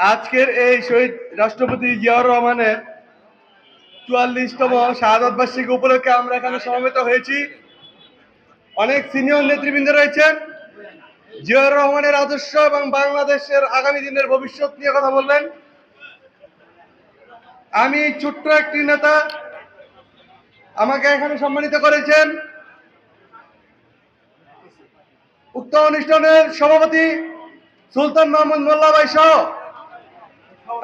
আজকের এই শহীদ রাষ্ট্রপতি জিয়াউর রহমানের ৪৪তম শাহাদত বার্ষিকী উপলক্ষে আমরা এখানে সমবেত হয়েছি। অনেক সিনিয়র নেতৃবৃন্দ রয়েছেন। জিয়াউর রহমানের আদর্শ এবং বাংলাদেশের আগামী দিনের ভবিষ্যৎ নিয়ে কথা বলবেন। আমি ছোট্ট একটি নেতা, আমাকে এখানে সম্মানিত করেছেন উক্ত অনুষ্ঠানের সভাপতি সুলতান মাহমুদ মোল্লা ভাই সহ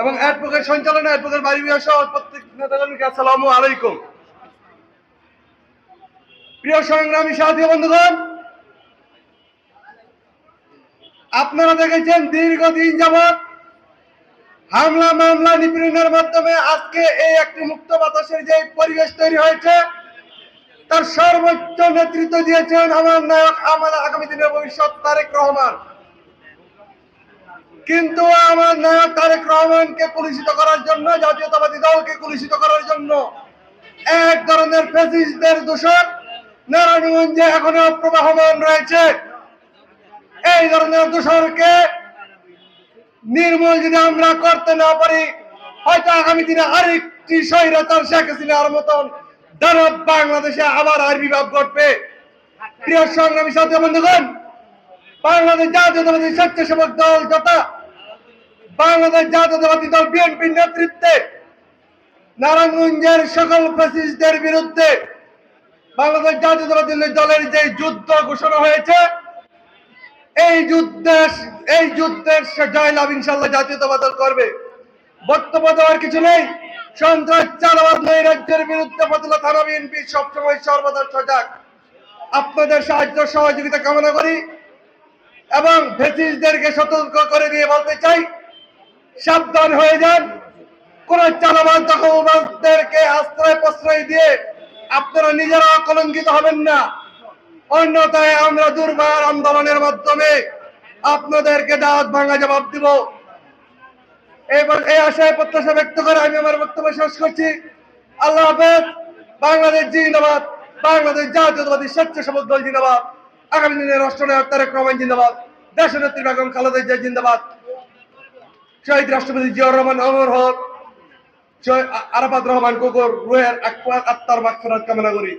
এবং অ্যাডভোকেট সঞ্চালনা অ্যাডভোকেট বাড়ি বিহার সহ প্রত্যেক নেতাকর্মীকে আসসালামু আলাইকুম। প্রিয় সংগ্রামী সাথী বন্ধুগণ, আপনারা দেখেছেন দীর্ঘদিন যাবৎ হামলা মামলা নিপীড়নের মাধ্যমে আজকে এই একটি মুক্ত বাতাসের যে পরিবেশ তৈরি হয়েছে, তার সর্বোচ্চ নেতৃত্ব দিয়েছেন আমার নায়ক, আমার আগামী দিনের ভবিষ্যৎ তারেক রহমান। কিন্তু আমার নায়ক তারেক রহমানকে কলুষিত করার জন্য, জাতীয়তাবাদী দলকে কলুষিত করার জন্য এক ধরনের ফ্যাসিস্টদের দোষর নারায়ণগঞ্জে এখনো প্রবাহমান রয়েছে। এই ধরনের দোষরকে নির্মূল যদি আমরা করতে না পারি, হয়তো আগামী দিনে আরেকটি স্বৈরাচার শেখ হাসিনার মতন দানব বাংলাদেশে আবার আবির্ভাব ঘটবে। প্রিয় সংগ্রামী সাথী বন্ধুগণ, বাংলাদেশ জাতীয়তাবাদী স্বেচ্ছাসেবক দল যথা বাংলাদেশ জাতীয়তাবাদী দল বিএনপির নেতৃত্বে নারায়ণগঞ্জের সকল ফ্যাসিস্টদের বিরুদ্ধে বাংলাদেশ জাতীয়তাবাদী দলের যে যুদ্ধ ঘোষণা হয়েছে, এই যুদ্ধের জয়লাভ ইনশাআল্লাহ জাতীয়তাবাদ দল করবে। বক্তব্য দেওয়ার কিছু নেই। সন্ত্রাস চালাবাদ নৈরাজ্যের বিরুদ্ধে ফতুল্লা থানা বিএনপি সবসময় সর্বদা সজাগ। আপনাদের সাহায্য সহযোগিতা কামনা করি এবং ফ্যাসিস্টদেরকে সতর্ক করে দিয়ে বলতে চাই, সাবধান হয়ে যান। কোন চালাবাদ দখলবাজদেরকে আশ্রয় প্রশ্রয় দিয়ে আপনারা নিজেরা কলঙ্কিত হবেন না, অন্যথায় আমরা দুর্বার আন্দোলনের মাধ্যমে আপনাদেরকে দাঁত ভাঙা জবাব দিব। এবার এই আশায় প্রত্যাশা ব্যক্ত করে আমি আমার বক্তব্য শেষ করছি। আল্লাহ হাফেজ। বাংলাদেশ জিন্দাবাদ, বাংলাদেশ জাতীয়তাবাদী স্বেচ্ছাসেবক দল জিন্দাবাদ, আগামী দিনের রাষ্ট্রনায়ক তারেক রহমান জিন্দাবাদ, দেশনেত্রী বেগম খালেদা জিয়া জিন্দাবাদ, শহীদ রাষ্ট্রপতি জিয়াউর রহমান অমর হোক, আরাফাত রহমান কুকুর রুহের আত্মার মাগফিরাত কামনা করি।